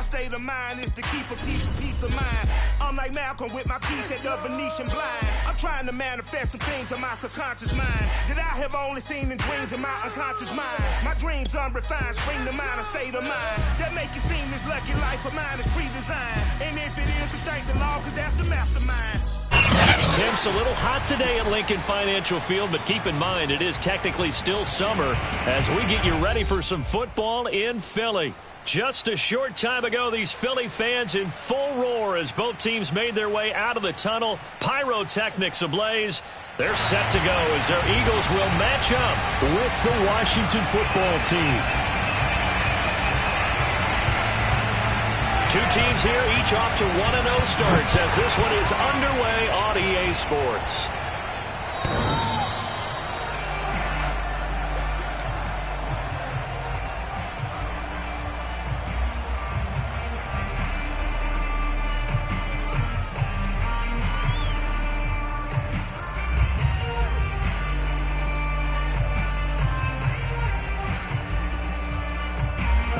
My state of mind is to keep a peace of mind. I'm like Malcolm with my piece at the Venetian blinds. I'm trying to manifest some things in my subconscious mind that I have only seen in dreams in my unconscious mind. My dreams unrefined, spring to mind, a state of mind that make it seem this lucky life of mine is pre-designed. And if it is, to thank the law, cause that's the mastermind. Temps a little hot today at Lincoln Financial Field, but keep in mind it is technically still summer as we get you ready for some football in Philly. Just a short time ago, these Philly fans in full roar as both teams made their way out of the tunnel. Pyrotechnics ablaze. They're set to go as their Eagles will match up with the Washington football team. Two teams here, each off to 1-0 starts as this one is underway on EA Sports.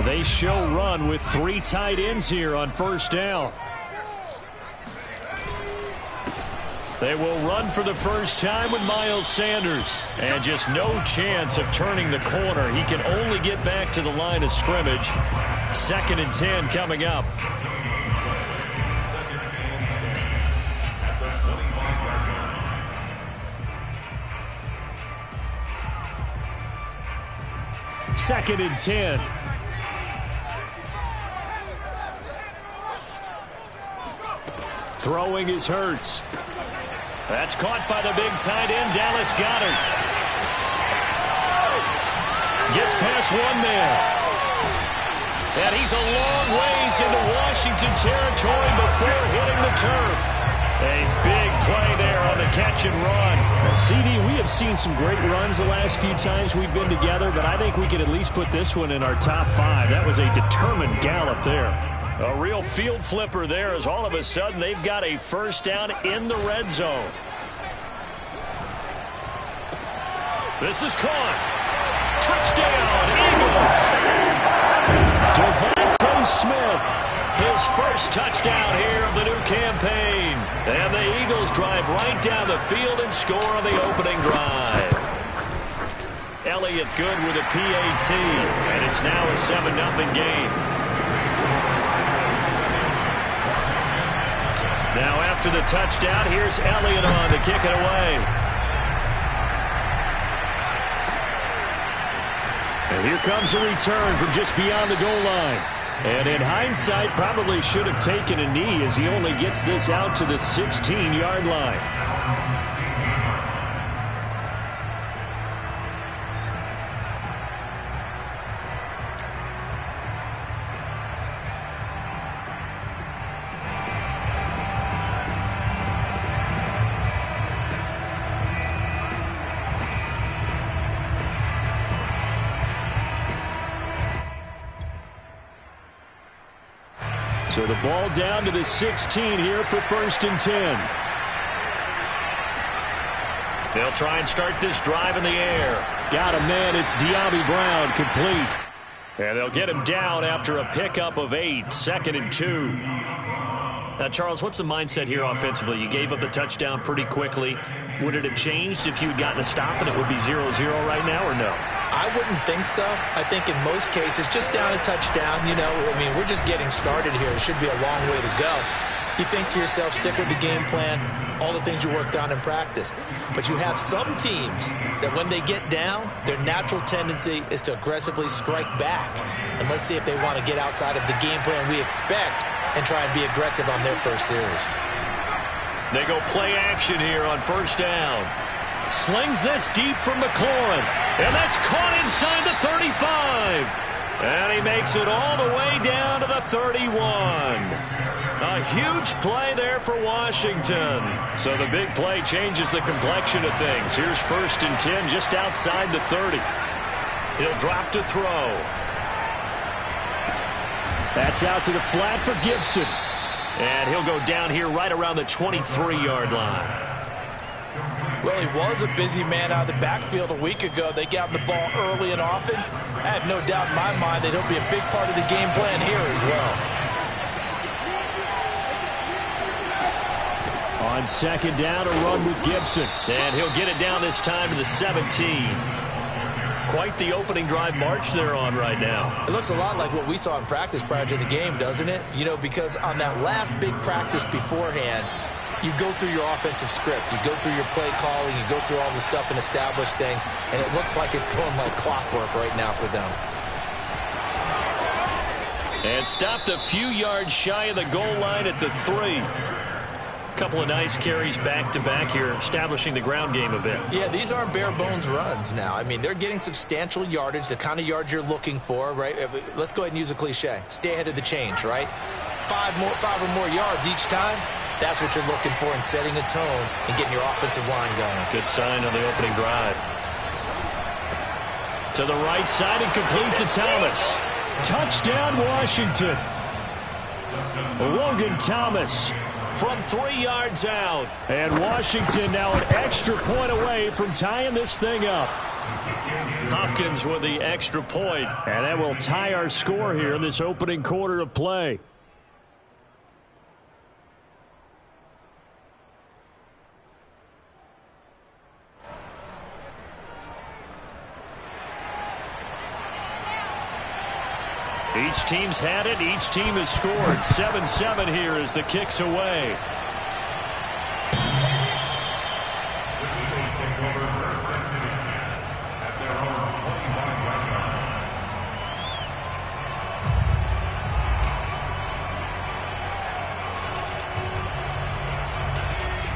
They show run with three tight ends here on first down. They will run for the first time with Miles Sanders. And just no chance of turning the corner. He can only get back to the line of scrimmage. 2nd and 10 coming up. Second and 10. Throwing is Hurts. That's caught by the big tight end, Dallas Goedert. Gets past one man. And he's a long ways into Washington territory before hitting the turf. A big play there on the catch and run. CD, we have seen some great runs the last few times we've been together, but I think we could at least put this one in our top 5. That was a determined gallop there. A real field flipper there as all of a sudden they've got a first down in the red zone. This is caught. Touchdown, Eagles. Devontae Smith, his first touchdown here of the new campaign. And the Eagles drive right down the field and score on the opening drive. Elliott good with a PAT, and it's now a 7-0 game. Now after the touchdown, here's Elliott on to kick it away. And here comes a return from just beyond the goal line. And in hindsight, probably should have taken a knee as he only gets this out to the 16-yard line. So the ball down to the 16 here for 1st and 10. They'll try and start this drive in the air. Got a man. It's De'Ami Brown, complete. And they'll get him down after a pickup of 8. 2nd and 2. Now, Charles, what's the mindset here offensively? You gave up the touchdown pretty quickly. Would it have changed if you had gotten a stop and it would be 0-0 right now, or no? I wouldn't think so. I think in most cases, just down a touchdown, we're just getting started here. It should be a long way to go. You think to yourself, stick with the game plan, all the things you worked on in practice. But you have some teams that when they get down, their natural tendency is to aggressively strike back. And let's see if they want to get outside of the game plan we expect and try and be aggressive on their first series. They go play action here on first down. Slings this deep from McLaurin. And that's caught inside the 35. And he makes it all the way down to the 31. A huge play there for Washington. So the big play changes the complexion of things. Here's 1st and 10 just outside the 30. He'll drop to throw. That's out to the flat for Gibson. And he'll go down here right around the 23-yard line. Well, he was a busy man out of the backfield a week ago. They got the ball early and often. I have no doubt in my mind that he'll be a big part of the game plan here as well. On second down, a run with Gibson. And he'll get it down this time to the 17. Quite the opening drive march they're on right now. It looks a lot like what we saw in practice prior to the game, doesn't it? You know, because on that last big practice beforehand, you go through your offensive script. You go through your play calling. You go through all the stuff and establish things. And it looks like it's going like clockwork right now for them. And stopped a few yards shy of the goal line at the 3. Couple of nice carries back-to-back here, establishing the ground game a bit. Yeah, these aren't bare-bones runs now. I mean, they're getting substantial yardage, the kind of yards you're looking for, right? Let's go ahead and use a cliche. Stay ahead of the change, right? Five or more yards each time. That's what you're looking for in setting a tone and getting your offensive line going. Good sign on the opening drive. To the right side and complete to Thomas. Touchdown, Washington. Logan Thomas from 3 yards out. And Washington now an extra point away from tying this thing up. Hopkins with the extra point. And that will tie our score here in this opening quarter of play. Each team's had it. Each team has scored. 7-7 here as the kick's away.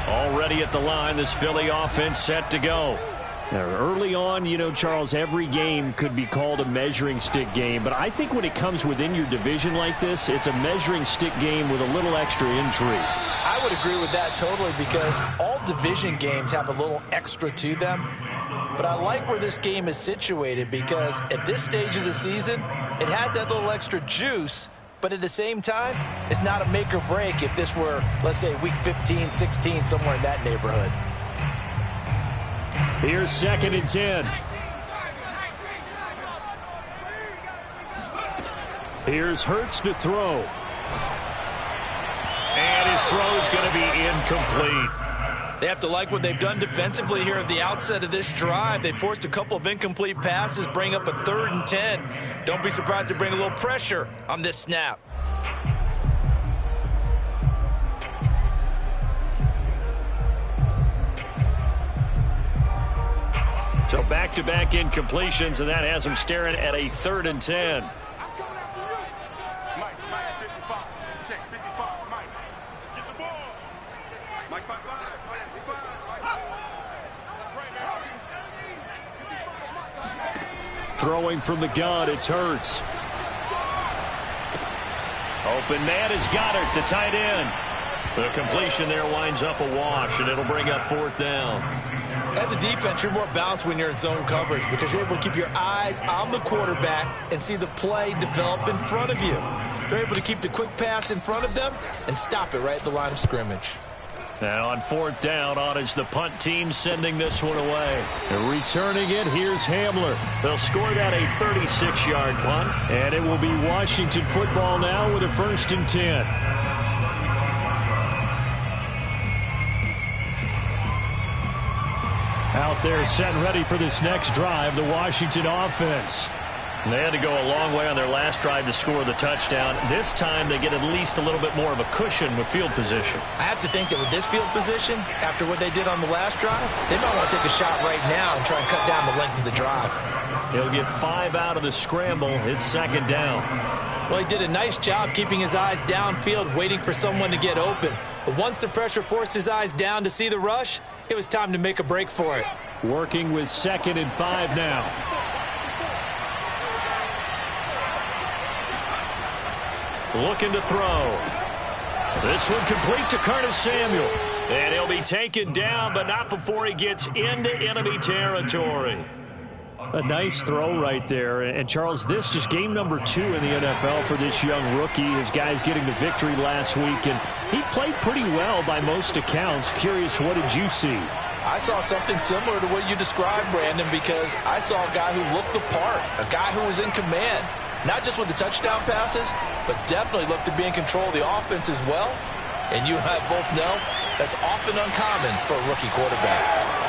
Already at the line, this Philly offense set to go. Now, early on, you know, Charles, every game could be called a measuring stick game. But I think when it comes within your division like this, it's a measuring stick game with a little extra intrigue. I would agree with that totally because all division games have a little extra to them. But I like where this game is situated because at this stage of the season, it has that little extra juice. But at the same time, it's not a make or break if this were, let's say, week 15, 16, somewhere in that neighborhood. Here's 2nd and 10. Here's Hurts to throw. And his throw is going to be incomplete. They have to like what they've done defensively here at the outset of this drive. They forced a couple of incomplete passes, bring up a 3rd and 10. Don't be surprised to bring a little pressure on this snap. So back-to-back incompletions, and that has them staring at a 3rd and 10. I'm coming after you. Mike, 55. Check, 55. Mike, get the ball. Mike, 55. That's right, man. Throwing from the gun, it's Hurts. Open man is Goddard, the tight end. The completion there winds up a wash, and it'll bring up 4th down. As a defense, you're more balanced when you're in zone coverage because you're able to keep your eyes on the quarterback and see the play develop in front of you. You're able to keep the quick pass in front of them and stop it right at the line of scrimmage. And on 4th down, on is the punt team sending this one away. And returning it, here's Hamler. They'll score that a 36-yard punt, and it will be Washington football now with a 1st and 10. Out there set and ready for this next drive, the Washington offense. They had to go a long way on their last drive to score the touchdown. This time they get at least a little bit more of a cushion with field position. I have to think that with this field position, after what they did on the last drive, they might want to take a shot right now and try and cut down the length of the drive. He'll get 5 out of the scramble. It's 2nd down. Well, he did a nice job keeping his eyes downfield, waiting for someone to get open. But once the pressure forced his eyes down to see the rush, it was time to make a break for it. Working with 2nd and 5 now. Looking to throw. This one complete to Curtis Samuel. And he'll be taken down, but not before he gets into enemy territory. A nice throw right there. And, Charles, this is game number 2 in the NFL for this young rookie. His guys getting the victory last week, and he played pretty well by most accounts. Curious, what did you see? I saw something similar to what you described, Brandon, because I saw a guy who looked the part, a guy who was in command, not just with the touchdown passes, but definitely looked to be in control of the offense as well. And you and I both know That's often uncommon for a rookie quarterback.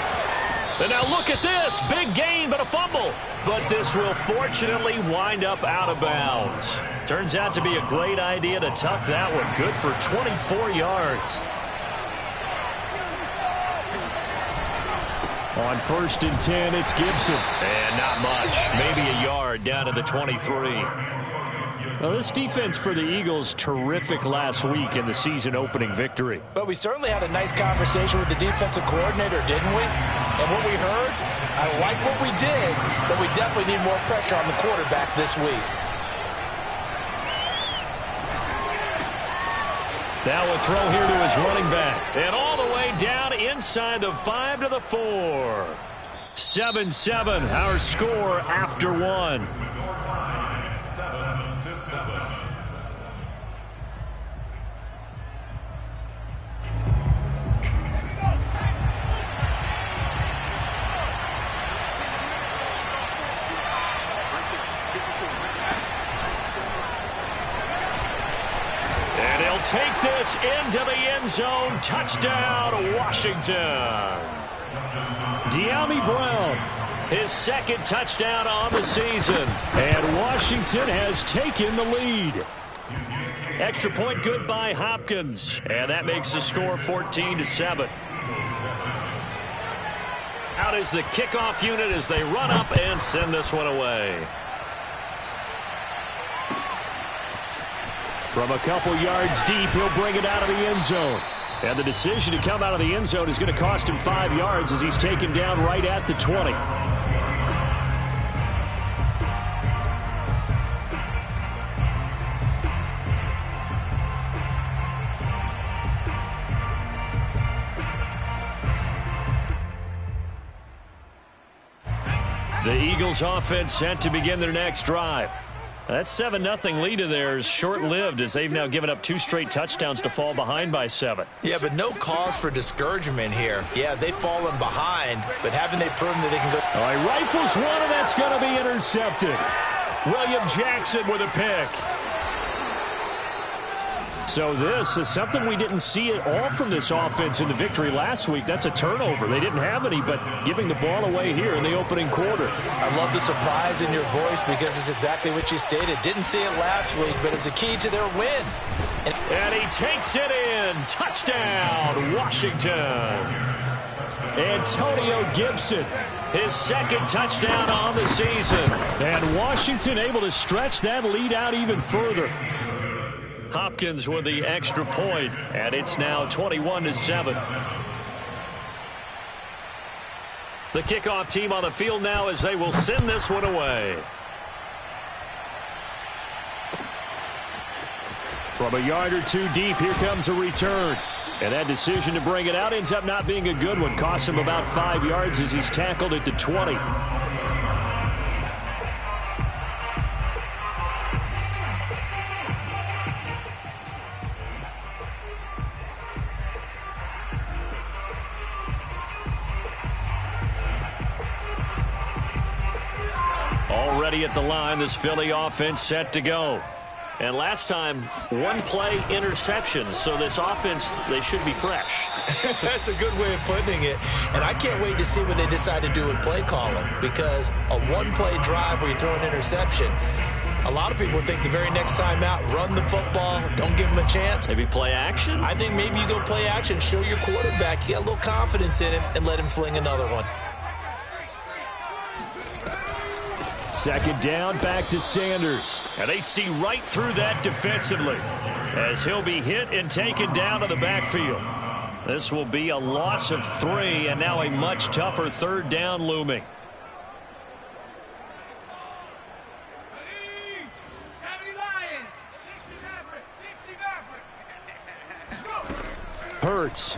And now look at this. Big gain, but a fumble. But this will fortunately wind up out of bounds. Turns out to be a great idea to tuck that one. Good for 24 yards. On 1st and 10, it's Gibson. And not much. Maybe a yard down to the 23. Well, this defense for the Eagles, terrific last week in the season-opening victory. But we certainly had a nice conversation with the defensive coordinator, didn't we? And what we heard, I like what we did, but we definitely need more pressure on the quarterback this week. Now a throw here to his running back. And all the way down inside the 5 to the 4. 7-7, our score after one. 7-7. And he'll take this into the end zone. Touchdown, Washington. De'Ami Brown, his 2nd touchdown on the season. And Washington has taken the lead. Extra point good by Hopkins. And that makes the score 14-7. Out is the kickoff unit as they run up and send this one away. From a couple yards deep, he'll bring it out of the end zone. And the decision to come out of the end zone is going to cost him 5 yards as he's taken down right at the 20. The Eagles offense set to begin their next drive. That 7-0 lead of theirs short-lived as they've now given up 2 straight touchdowns to fall behind by 7. Yeah, but no cause for discouragement here. Yeah, they've fallen behind, but haven't they proven that they can go? All right, rifles one, and that's going to be intercepted. William Jackson with a pick. So this is something we didn't see at all from this offense in the victory last week. That's a turnover. They didn't have any, but giving the ball away here in the opening quarter. I love the surprise in your voice because it's exactly what you stated. Didn't see it last week, but it's a key to their win. And he takes it in. Touchdown, Washington. Antonio Gibson, his 2nd touchdown on the season. And Washington able to stretch that lead out even further. Hopkins with the extra point, and it's now 21-7. The kickoff team on the field now as they will send this one away. From a yard or 2 deep, here comes a return. And that decision to bring it out ends up not being a good one. Costs him about 5 yards as he's tackled at the 20. Already at the line, this Philly offense set to go. And last time, 1-play interception. So this offense, they should be fresh. That's a good way of putting it. And I can't wait to see what they decide to do with play calling. Because a 1-play drive where you throw an interception, a lot of people think the very next time out, run the football, don't give him a chance. Maybe play action? I think maybe you go play action, show your quarterback, you get a little confidence in him, and let him fling another one. 2nd down, back to Sanders. And they see right through that defensively as he'll be hit and taken down to the backfield. This will be a loss of 3, and now a much tougher 3rd down looming. Hurts.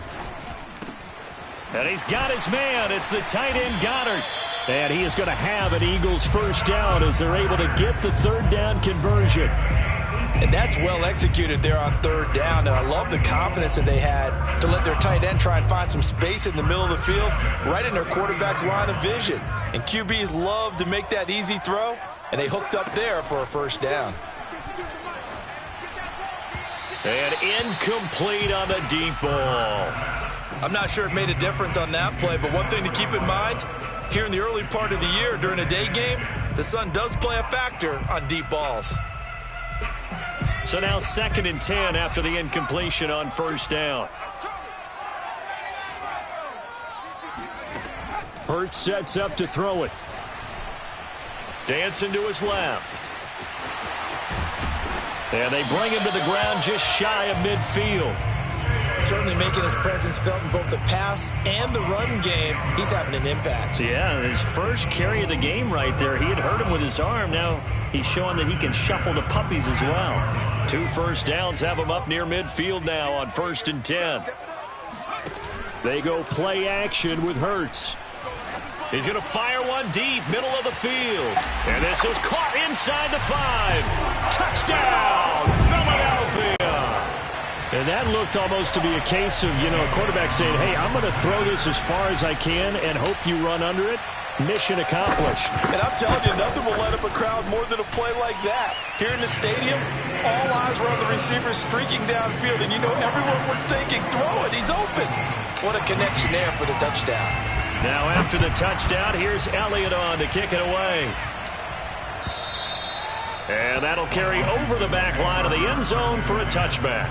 And he's got his man. It's the tight end Goddard. And he is going to have an Eagles 1st down as they're able to get the 3rd down conversion. And that's well executed there on 3rd down. And I love the confidence that they had to let their tight end try and find some space in the middle of the field, right in their quarterback's line of vision. And QBs love to make that easy throw, and they hooked up there for a 1st down. And incomplete on the deep ball. I'm not sure it made a difference on that play, but one thing to keep in mind, here in the early part of the year during a day game, the sun does play a factor on deep balls. So now 2nd and 10 after the incompletion on first down. Hurts sets up to throw it. Dancing to his left. And they bring him to the ground just shy of midfield. Certainly making his presence felt in both the pass and the run game. He's having an impact. Yeah, his first carry of the game right there. He had hurt him with his arm. Now he's showing that he can shuffle the puppies as well. 2 first downs have him up near midfield now on 1st and 10. They go play action with Hurts. He's going to fire one deep, middle of the field. And this is caught inside the 5. Touchdown, Philadelphia. And that looked almost to be a case of, a quarterback saying, hey, I'm going to throw this as far as I can and hope you run under it. Mission accomplished. And I'm telling you, nothing will light up a crowd more than a play like that. Here in the stadium, all eyes were on the receiver streaking downfield, and everyone was thinking, throw it, he's open. What a connection there for the touchdown. Now after the touchdown, here's Elliott on to kick it away. And that'll carry over the back line of the end zone for a touchback.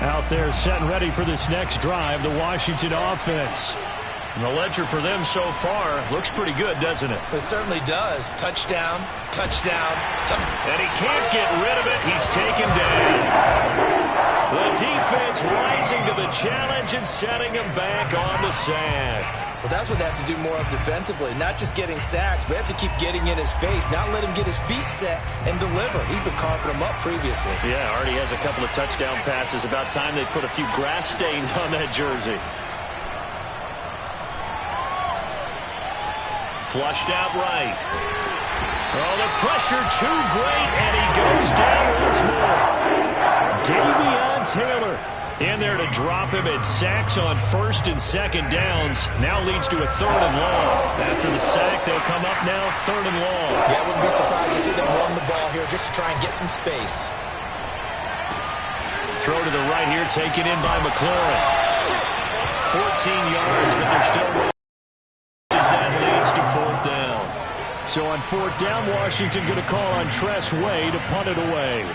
Out there set and ready for this next drive, the Washington offense. And the ledger for them so far looks pretty good, doesn't it? It certainly does. Touchdown, touchdown, and he can't get rid of it. He's taken down. The defense rising to the challenge and setting him back on the sack. Well, that's what they have to do more of defensively. Not just getting sacks, but they have to keep getting in his face. Not let him get his feet set and deliver. He's been carving them up previously. Yeah, already has a couple of touchdown passes. About time they put a few grass stains on that jersey. Flushed out right. Oh, the pressure too great, and he goes down once more. Davion Taylor in there to drop him, and sacks on 1st and 2nd downs. Now leads to a 3rd and long. After the sack, they'll come up now 3rd and long. Yeah, I wouldn't be surprised to see them run the ball here just to try and get some space. Throw to the right here, taken in by McLaurin. 14 yards, but they're still as that leads to 4th down. So on 4th down, Washington going to call on Tress Way to punt it away.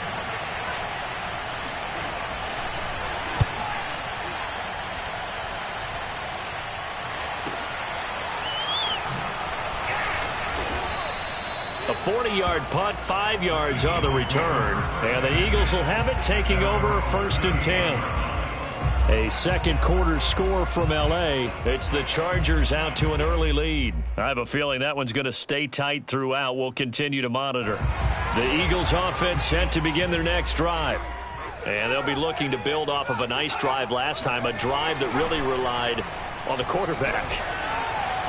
A 40-yard punt, 5 yards on the return. And the Eagles will have it, taking over 1st and 10. A second quarter score from L.A. It's the Chargers out to an early lead. I have a feeling that one's going to stay tight throughout. We'll continue to monitor. The Eagles offense set to begin their next drive. And they'll be looking to build off of a nice drive last time, a drive that really relied on the quarterback.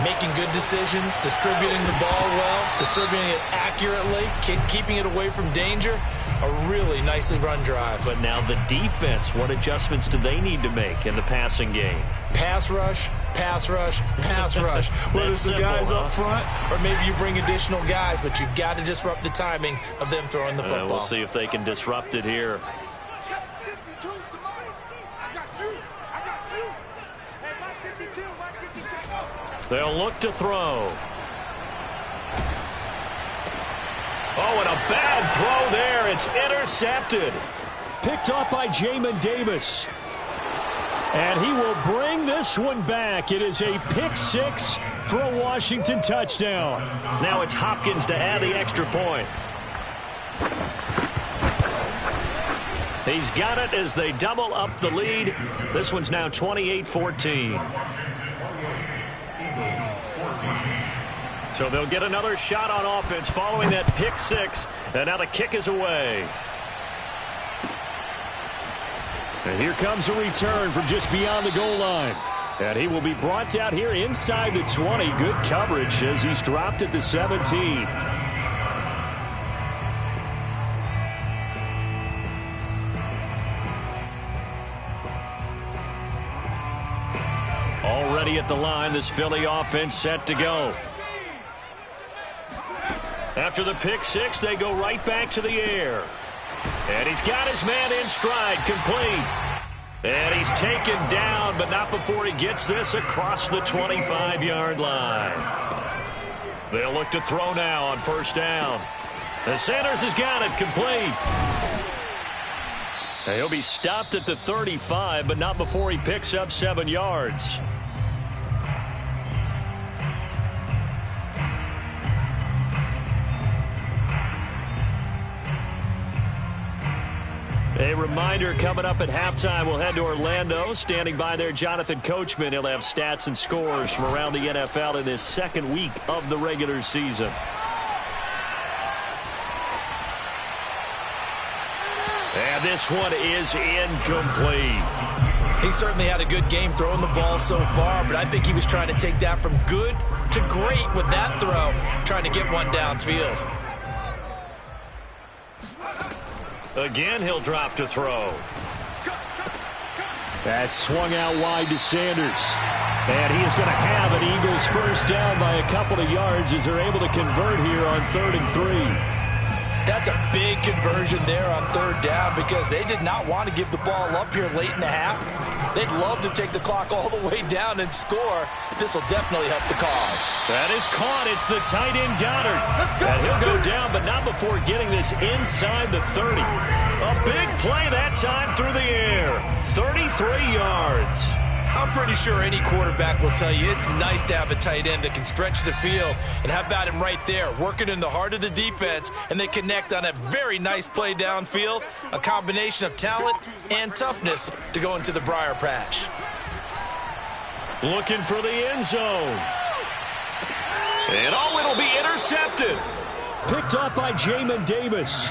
Making good decisions, distributing the ball well, distributing it accurately, keeping it away from danger. A really nicely run drive. But now the defense, what adjustments do they need to make in the passing game? Pass rush, pass rush, pass rush. Whether it's the guys up front or maybe you bring additional guys, but you've got to disrupt the timing of them throwing the football. We'll see if they can disrupt it here. They'll look to throw. Oh, and a bad throw there. It's intercepted. Picked off by Jamin Davis. And he will bring this one back. It is a pick 6 for a Washington touchdown. Now it's Hopkins to add the extra point. He's got it as they double up the lead. This one's now 28-14. So they'll get another shot on offense following that pick 6. And now the kick is away. And here comes a return from just beyond the goal line. And he will be brought down here inside the 20. Good coverage as he's dropped at the 17. ready at the line. This Philly offense set to go. After the pick six, they go right back to the air. And he's got his man in stride, complete. And he's taken down, but not before he gets this across the 25-yard line. They'll look to throw now on first down. And Sanders has got it, complete. And he'll be stopped at the 35, but not before he picks up 7 yards. A reminder, coming up at halftime, we'll head to Orlando. Standing by there, Jonathan Coachman. He'll have stats and scores from around the NFL in his second week of the regular season. And this one is incomplete. He certainly had a good game throwing the ball so far, but I think he was trying to take that from good to great with that throw, trying to get one downfield. Again, he'll drop to throw. That's swung out wide to Sanders. And he is going to have an Eagles first down by a couple of yards as they're able to convert here on 3rd and 3. That's a big conversion there on 3rd down because they did not want to give the ball up here late in the half. They'd love to take the clock all the way down and score. This will definitely help the cause. That is caught. It's the tight end Goddard. And he'll go down, but not before getting this inside the 30. A big play that time through the air. 33 yards. I'm pretty sure any quarterback will tell you it's nice to have a tight end that can stretch the field. And how about him right there, working in the heart of the defense, and they connect on a very nice play downfield, a combination of talent and toughness to go into the briar patch. Looking for the end zone. And it'll be intercepted. Picked up by Jamin Davis.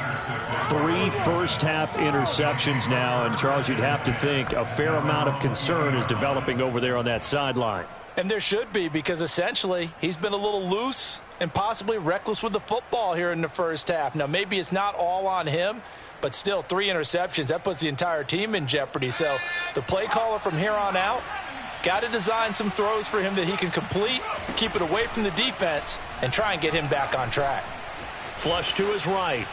3 first-half interceptions now, and Charles, you'd have to think a fair amount of concern is developing over there on that sideline. And there should be, because essentially he's been a little loose and possibly reckless with the football here in the first half. Now, maybe it's not all on him, but still 3 interceptions. That puts the entire team in jeopardy. So the play caller from here on out got to design some throws for him that he can complete, keep it away from the defense, and try and get him back on track. Flush to his right.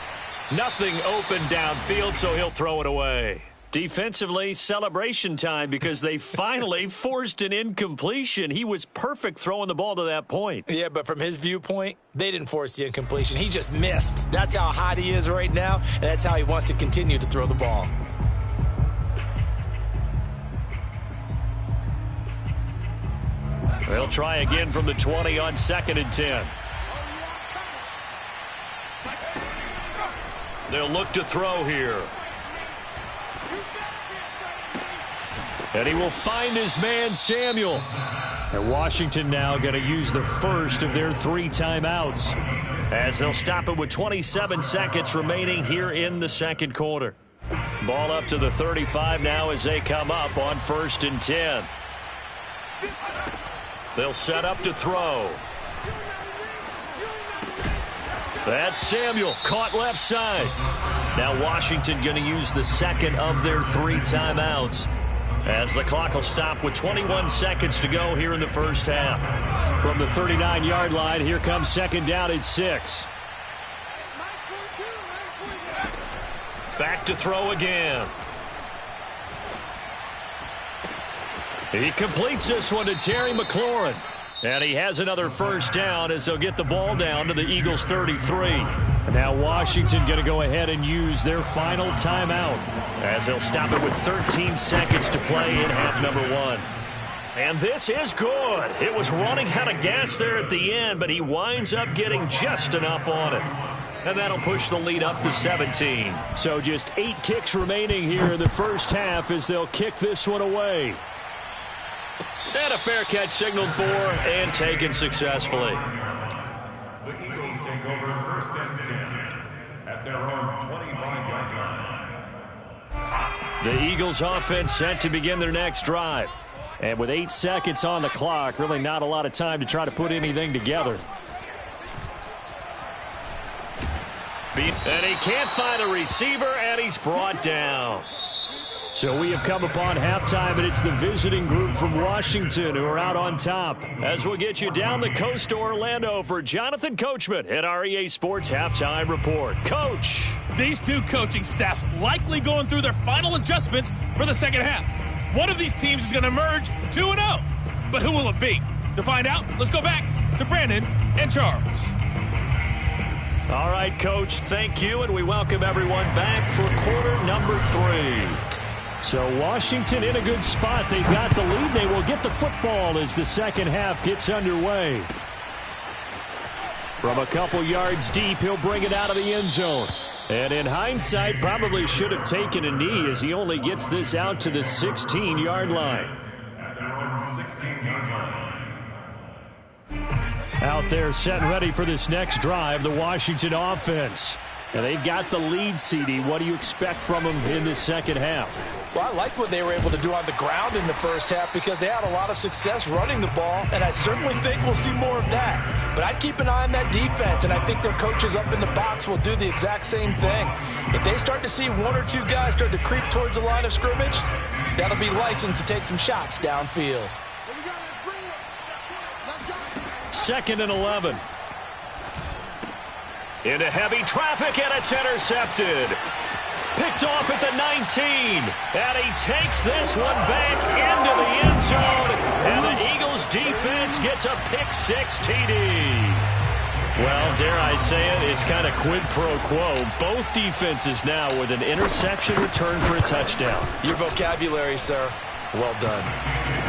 Nothing open downfield, so he'll throw it away. Defensively, celebration time because they finally forced an incompletion. He was perfect throwing the ball to that point. Yeah, but from his viewpoint, they didn't force the incompletion. He just missed. That's how hot he is right now, and that's how he wants to continue to throw the ball. They'll try again from the 20 on 2nd and 10. They'll look to throw here. And he will find his man, Samuel. And Washington now going to use the first of their 3 timeouts, as they'll stop it with 27 seconds remaining here in the second quarter. Ball up to the 35 now as they come up on 1st and 10. They'll set up to throw. That's Samuel, caught left side. Now Washington going to use the second of their 3 timeouts, as the clock will stop with 21 seconds to go here in the first half. From the 39-yard line, here comes 2nd down at 6. Back to throw again. He completes this one to Terry McLaurin. And he has another first down as they'll get the ball down to the Eagles' 33. And now Washington going to go ahead and use their final timeout, as they'll stop it with 13 seconds to play in half number 1. And this is good. It was running out of gas there at the end, but he winds up getting just enough on it. And that'll push the lead up to 17. So just 8 kicks remaining here in the first half as they'll kick this one away. And a fair catch signaled for and taken successfully. The Eagles take over 1st and 10 at their own 25-yard line. The Eagles offense set to begin their next drive. And with 8 seconds on the clock, really not a lot of time to try to put anything together. And he can't find a receiver, and he's brought down. So we have come upon halftime, and it's the visiting group from Washington who are out on top. As we'll get you down the coast to Orlando for Jonathan Coachman at our EA Sports Halftime Report. Coach! These two coaching staffs likely going through their final adjustments for the second half. One of these teams is going to emerge 2-0. But who will it be? To find out, let's go back to Brandon and Charles. All right, Coach, thank you, and we welcome everyone back for quarter number 3. So Washington in a good spot. They've got the lead. They will get the football as the second half gets underway. From a couple yards deep, he'll bring it out of the end zone. And in hindsight, probably should have taken a knee as he only gets this out to the 16-yard line. Out there set and ready for this next drive, the Washington offense. And they've got the lead, CD. What do you expect from them in this second half? Well, I like what they were able to do on the ground in the first half because they had a lot of success running the ball, and I certainly think we'll see more of that. But I'd keep an eye on that defense, and I think their coaches up in the box will do the exact same thing. If they start to see one or two guys start to creep towards the line of scrimmage, that'll be licensed to take some shots downfield. 2nd and 11. Into heavy traffic, and it's intercepted. Picked off at the 19. And he takes this one back into the end zone. And the Eagles defense gets a pick-6 TD. Well, dare I say it, it's kind of quid pro quo. Both defenses now with an interception return for a touchdown. Your vocabulary, sir. Well done.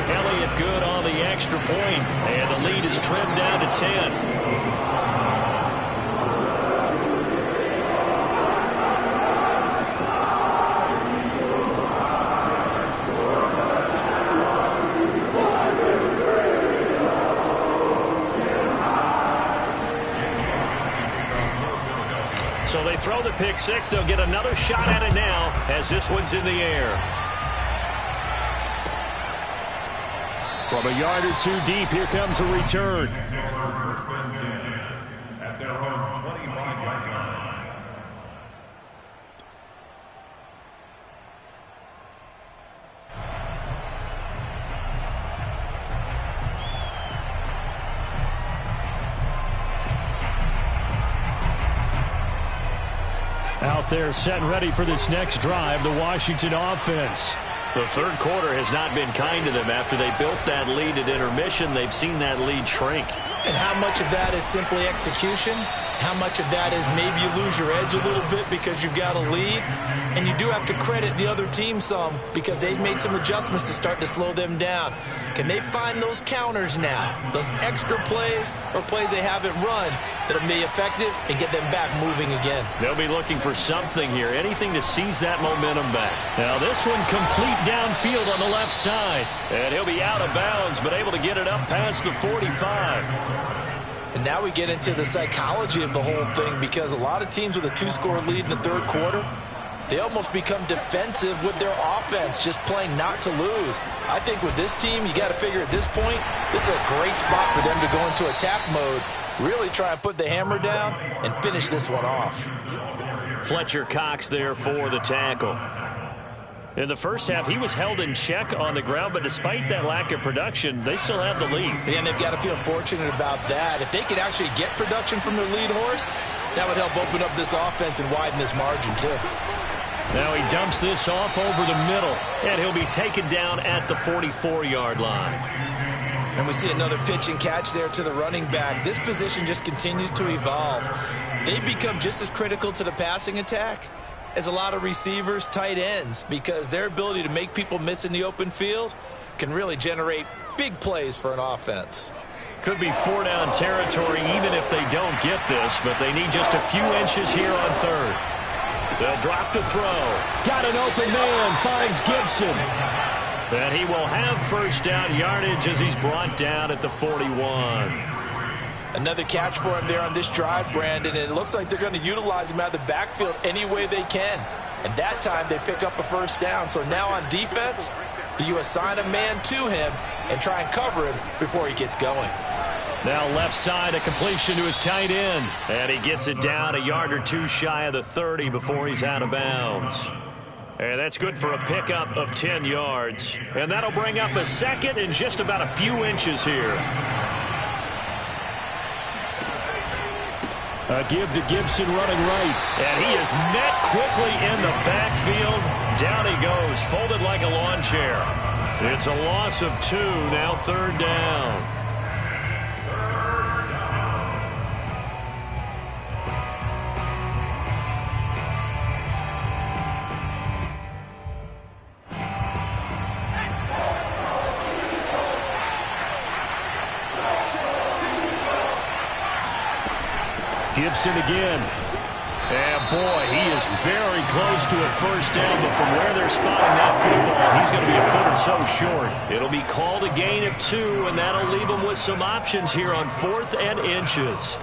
Elliott good on the extra point, and the lead is trimmed down to 10. So they throw the pick-6. They'll get another shot at it now as this one's in the air. From a yard or two deep, here comes a return. At their own 25-yard line. Out there set and ready for this next drive, the Washington offense. The third quarter has not been kind to them. After they built that lead at intermission, they've seen that lead shrink. And how much of that is simply execution? How much of that is maybe you lose your edge a little bit because you've got a lead? And you do have to credit the other team some because they've made some adjustments to start to slow them down. Can they find those counters now, those extra plays or plays they haven't run that'll be effective and get them back moving again? They'll be looking for something here, anything to seize that momentum back. Now this one complete downfield on the left side. And he'll be out of bounds, but able to get it up past the 45. And now we get into the psychology of the whole thing because a lot of teams with a 2-score lead in the third quarter, they almost become defensive with their offense, just playing not to lose. I think with this team, you got to figure at this point, this is a great spot for them to go into attack mode, really try and put the hammer down and finish this one off. Fletcher Cox there for the tackle. In the first half, he was held in check on the ground, but despite that lack of production, they still have the lead. And they've got to feel fortunate about that. If they could actually get production from their lead horse, that would help open up this offense and widen this margin, too. Now he dumps this off over the middle, and he'll be taken down at the 44-yard line. And we see another pitch and catch there to the running back. This position just continues to evolve. They become just as critical to the passing attack as a lot of receivers, tight ends, because their ability to make people miss in the open field can really generate big plays for an offense. Could be 4-down territory even if they don't get this, but they need just a few inches here on third. They'll drop the throw. Got an open man, finds Gibson. And he will have first down yardage as he's brought down at the 41. Another catch for him there on this drive, Brandon, and it looks like they're going to utilize him out of the backfield any way they can. And that time they pick up a first down. So now on defense, do you assign a man to him and try and cover him before he gets going? Now left side, a completion to his tight end. And he gets it down a yard or two shy of the 30 before he's out of bounds. And that's good for a pickup of 10 yards. And that'll bring up a second and just about a few inches here. A give to Gibson running right. And he is met quickly in the backfield. Down he goes, folded like a lawn chair. It's a loss of 2, now 3rd down. Gibson again. And boy, he is very close to a first down, but from where they're spotting that football, he's going to be a foot or so short. It'll be called a gain of 2, and that'll leave him with some options here on 4th and inches.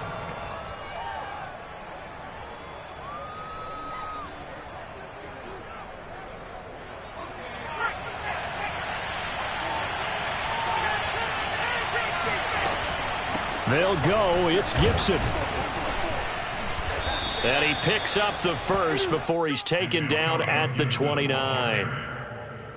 They'll go. It's Gibson. And he picks up the first before he's taken down at the 29.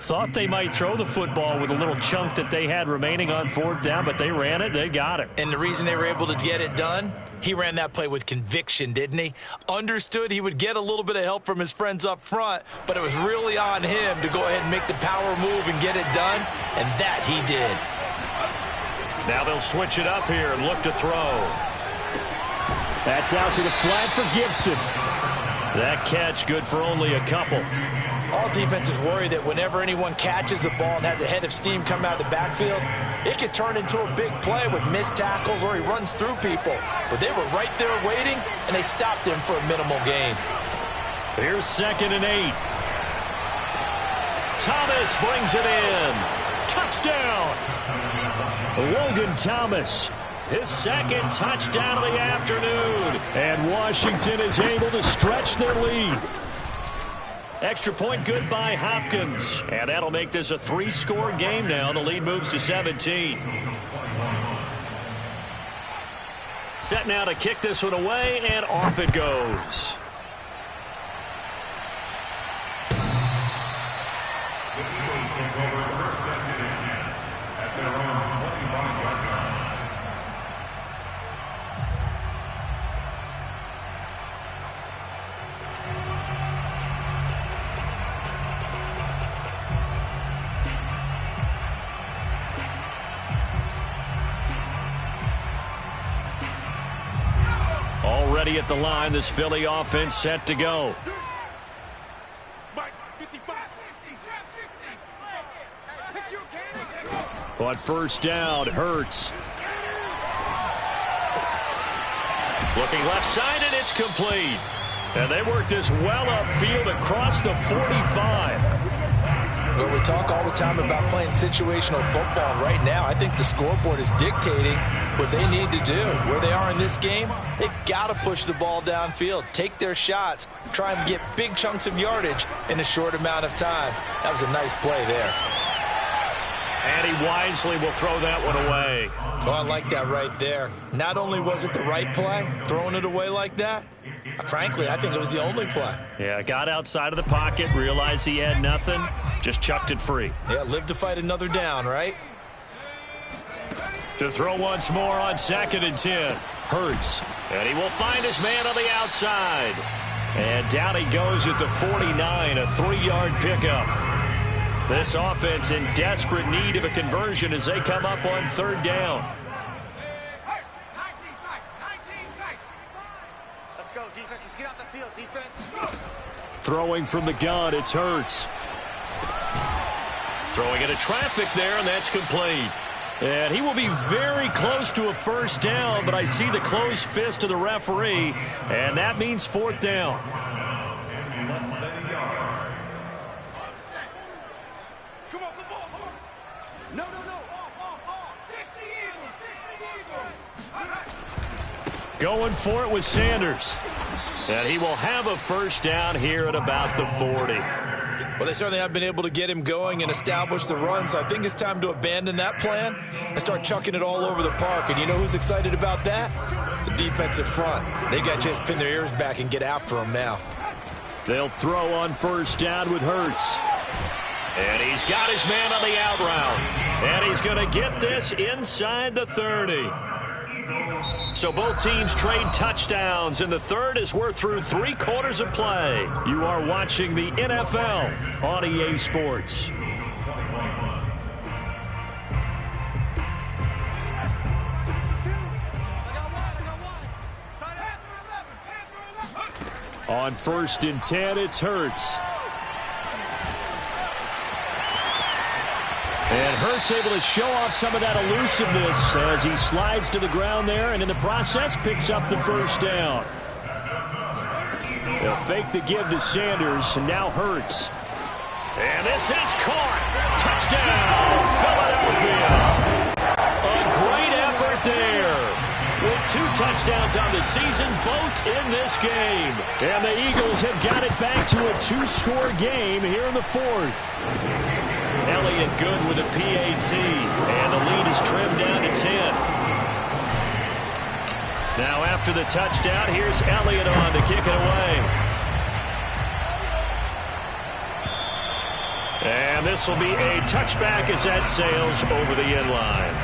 Thought they might throw the football with a little chunk that they had remaining on 4th down, but they ran it. They got it. And the reason they were able to get it done, he ran that play with conviction, didn't he? Understood he would get a little bit of help from his friends up front, but it was really on him to go ahead and make the power move and get it done, and that he did. Now they'll switch it up here and look to throw. That's out to the flat for Gibson. That catch good for only a couple. All defenses worry that whenever anyone catches the ball and has a head of steam come out of the backfield, it could turn into a big play with missed tackles or he runs through people. But they were right there waiting, and they stopped him for a minimal gain. Here's 2nd and 8. Thomas brings it in. Touchdown! Logan Thomas. His 2nd touchdown of the afternoon. And Washington is able to stretch their lead. Extra point good by Hopkins. And that'll make this a 3-score game now. The lead moves to 17. Set now to kick this one away, and off it goes. The Eagles take over 1st and 10 at their own 25-yard line. Already at the line, this Philly offense set to go. On 1st down, Hurts. Looking left side, and it's complete. And they work this well upfield across the 45. Well, we talk all the time about playing situational football. Right now, I think the scoreboard is dictating what they need to do. Where they are in this game, they've got to push the ball downfield, take their shots, try and get big chunks of yardage in a short amount of time. That was a nice play there. And he wisely will throw that one away. Oh, I like that right there. Not only was it the right play, throwing it away like that, frankly, I think it was the only play. Yeah, got outside of the pocket, realized he had nothing, just chucked it free. Yeah, live to fight another down, right? To throw once more on 2nd and 10. Hurts. And he will find his man on the outside. And down he goes at the 49, a 3-yard pickup. This offense in desperate need of a conversion as they come up on 3rd down. Let's go, defense. Let's get out the field, defense. Throwing from the gun, it's Hurts. Throwing into traffic there, and that's complete. And he will be very close to a first down, but I see the closed fist of the referee, and that means 4th down. Going for it with Sanders. And he will have a first down here at about the 40. Well, they certainly have been able to get him going and establish the run, so I think it's time to abandon that plan and start chucking it all over the park. And you know who's excited about that? The defensive front. They got to just pin their ears back and get after him now. They'll throw on first down with Hurts. And he's got his man on the out route. And he's going to get this inside the 30. So both teams trade touchdowns in the third as we're through 3 quarters of play. You are watching the NFL on EA Sports. On 1st and 10, it's Hurts. And Hurts able to show off some of that elusiveness as he slides to the ground there, and in the process picks up the first down. They'll fake the give to Sanders, and now Hurts. And this is caught. Touchdown, Philadelphia. A great effort there. With 2 touchdowns on the season, both in this game. And the Eagles have got it back to a 2-score game here in the 4th. Elliott good with a PAT, and the lead is trimmed down to 10. Now after the touchdown, here's Elliott on to kick it away. And this will be a touchback as that sails over the end line.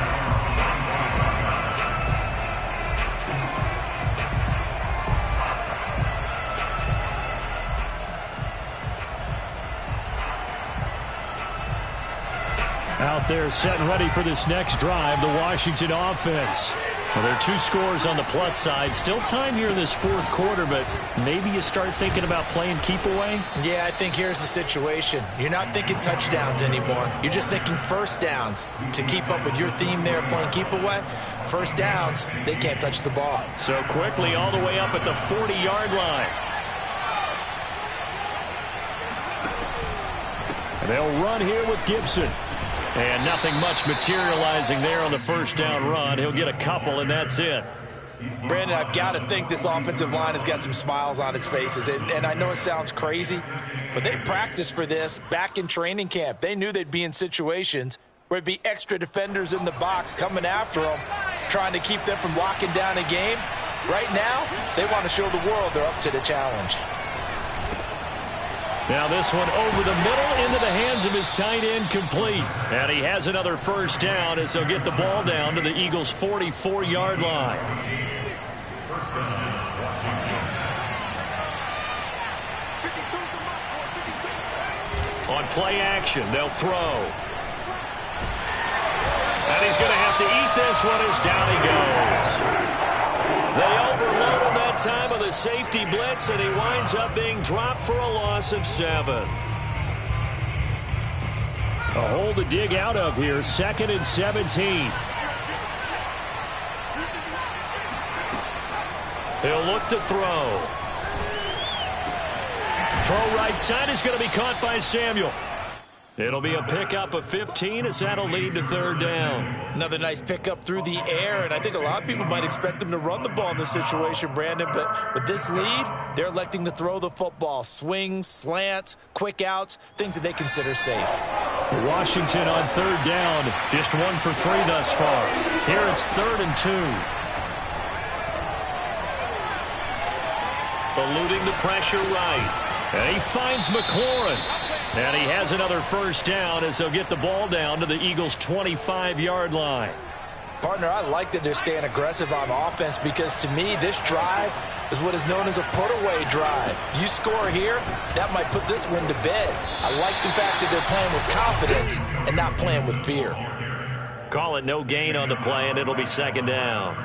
Out there set and ready for this next drive, the Washington offense. Well, there are 2 scores on the plus side. Still time here in this 4th quarter, but maybe you start thinking about playing keep away? Yeah, I think here's the situation. You're not thinking touchdowns anymore. You're just thinking first downs. To keep up with your theme there, playing keep away, first downs, they can't touch the ball. So quickly all the way up at the 40-yard line. And they'll run here with Gibson. And nothing much materializing there on the first down run. He'll get a couple, and that's it. Brandon, I've got to think this offensive line has got some smiles on its faces. And I know it sounds crazy, but they practiced for this back in training camp. They knew they'd be in situations where it'd be extra defenders in the box coming after them, trying to keep them from locking down a game. Right now, they want to show the world they're up to the challenge. Now this one over the middle into the hands of his tight end, complete. And he has another first down as they'll get the ball down to the Eagles' 44-yard line. On play action, they'll throw. And he's going to have to eat this one as down he goes. They overload him that time of the safety blitz, and he winds up being dropped for a loss of 7. A hole to dig out of here, 2nd and 17. He'll look to throw. Throw right side is going to be caught by Samuel. It'll be a pickup of 15 as that'll lead to 3rd down. Another nice pickup through the air, and I think a lot of people might expect them to run the ball in this situation, Brandon, but with this lead, they're electing to throw the football. Swings, slants, quick outs, things that they consider safe. Washington on 3rd down, just 1 for 3 thus far. Here it's 3rd and 2. Eluding the pressure right. And he finds McLaurin. And he has another first down as they'll get the ball down to the Eagles' 25-yard line. Partner, I like that they're staying aggressive on offense because, to me, this drive is what is known as a put-away drive. You score here, that might put this one to bed. I like the fact that they're playing with confidence and not playing with fear. Call it no gain on the play, and it'll be 2nd down.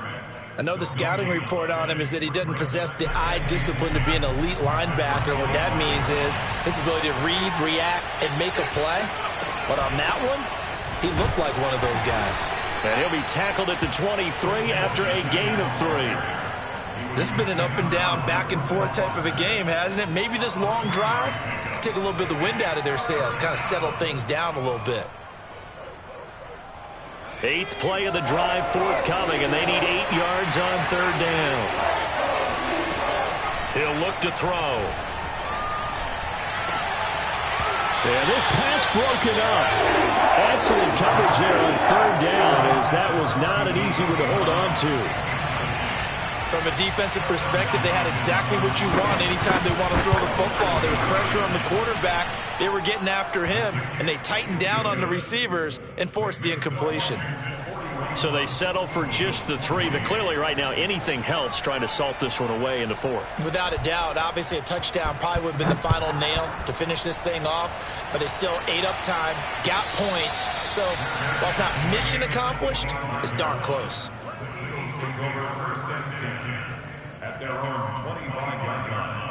I know the scouting report on him is that he doesn't possess the eye discipline to be an elite linebacker. What that means is his ability to read, react, and make a play. But on that one, he looked like one of those guys. And he'll be tackled at the 23 after a gain of 3. This has been an up and down, back and forth type of a game, hasn't it? Maybe this long drive can take a little bit of the wind out of their sails, kind of settle things down a little bit. 8th play of the drive forthcoming, and they need 8 yards on 3rd down. He'll look to throw. And this pass broken up. Excellent coverage there on 3rd down, as that was not an easy one to hold on to. From a defensive perspective, they had exactly what you want anytime they want to throw the football. There was pressure on the quarterback. They were getting after him, and they tightened down on the receivers and forced the incompletion. So they settle for just the 3, but clearly right now anything helps trying to salt this one away in the 4th. Without a doubt, obviously a touchdown probably would have been the final nail to finish this thing off, but it's still ate up time, got points. So while it's not mission accomplished, it's darn close. Eagles take over 1st and 10 at their own 25-yard line.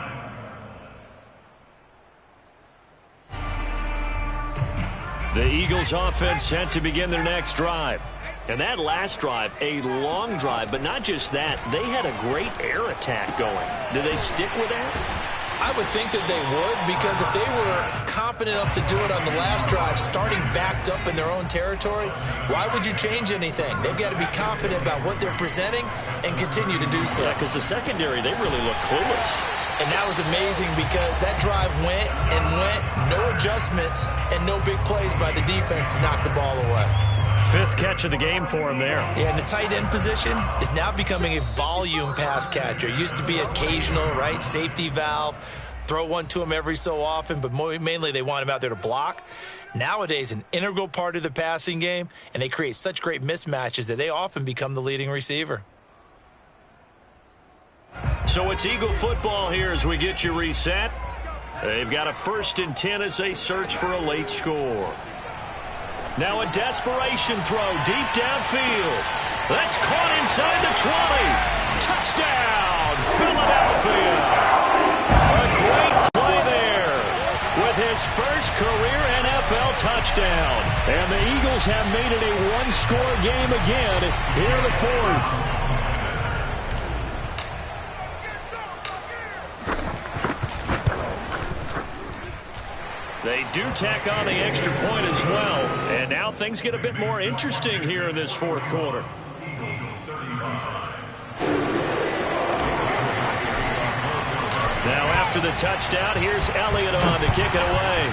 The Eagles offense set to begin their next drive. And that last drive, a long drive, but not just that, they had a great air attack going. Do they stick with that? I would think that they would, because if they were competent enough to do it on the last drive, starting backed up in their own territory, why would you change anything? They've got to be confident about what they're presenting and continue to do so. Yeah, because the secondary, they really look clueless. And that was amazing because that drive went and went, no adjustments, and no big plays by the defense to knock the ball away. 5th catch of the game for him there. Yeah, and the tight end position is now becoming a volume pass catcher. Used to be occasional, right? Safety valve. Throw one to him every so often, but mainly they want him out there to block. Nowadays, an integral part of the passing game, and they create such great mismatches that they often become the leading receiver. So it's Eagle football here as we get you reset. They've got a 1st and 10 as they search for a late score. Now a desperation throw deep downfield. That's caught inside the 20. Touchdown, Philadelphia. A great play there with his first career NFL touchdown. And the Eagles have made it a one-score game again here in the 4th. They do tack on the extra point as well. And now things get a bit more interesting here in this 4th quarter. Now after the touchdown, here's Elliott on to kick it away.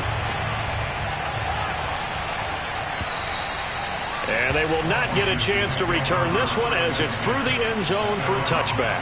And they will not get a chance to return this one as it's through the end zone for a touchback.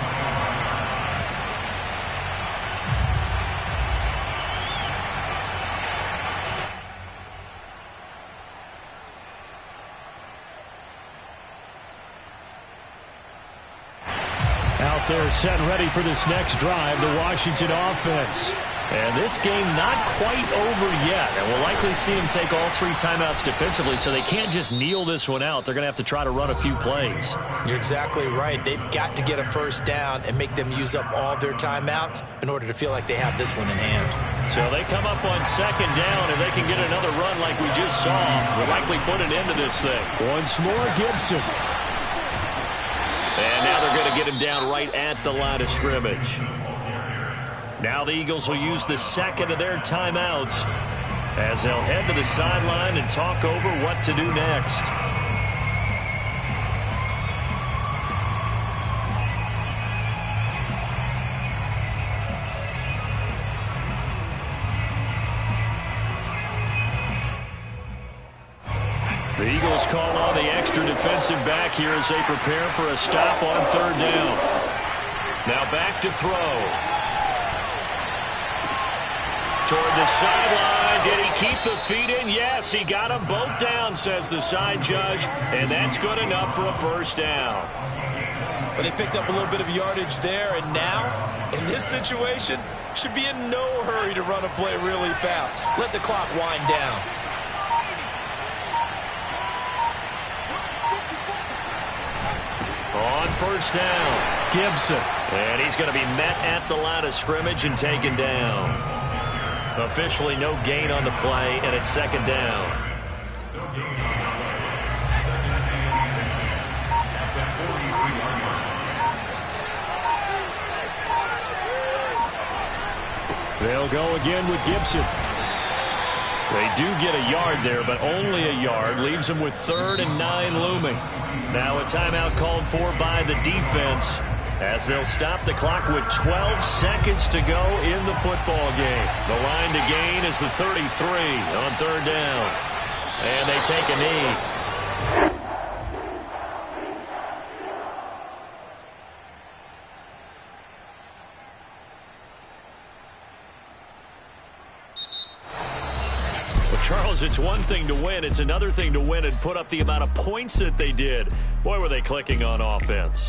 Out there set and ready for this next drive, the Washington offense. And this game not quite over yet. And we'll likely see them take all 3 timeouts defensively, so they can't just kneel this one out. They're going to have to try to run a few plays. You're exactly right. They've got to get a 1st down and make them use up all their timeouts in order to feel like they have this one in hand. So they come up on 2nd down, and they can get another run like we just saw. We'll likely put an end to this thing. Once more, Gibson. And now they're going to get him down right at the line of scrimmage. Now the Eagles will use the 2nd of their timeouts as they'll head to the sideline and talk over what to do next. The Eagles call on the extra defensive back here as they prepare for a stop on 3rd down. Now back to throw. Toward the sideline. Did he keep the feet in? Yes, he got them both down, says the side judge. And that's good enough for a 1st down. But they picked up a little bit of yardage there, and now, in this situation, should be in no hurry to run a play really fast. Let the clock wind down. On 1st down, Gibson. And he's going to be met at the line of scrimmage and taken down. Officially no gain on the play, and it's 2nd down. They'll go again with Gibson. They do get a yard there, but only a yard. Leaves them with 3rd and 9 looming. Now a timeout called for by the defense as they'll stop the clock with 12 seconds to go in the football game. The line to gain is the 33 on 3rd down. And they take a knee. Charles, it's one thing to win. It's another thing to win and put up the amount of points that they did. Boy, were they clicking on offense.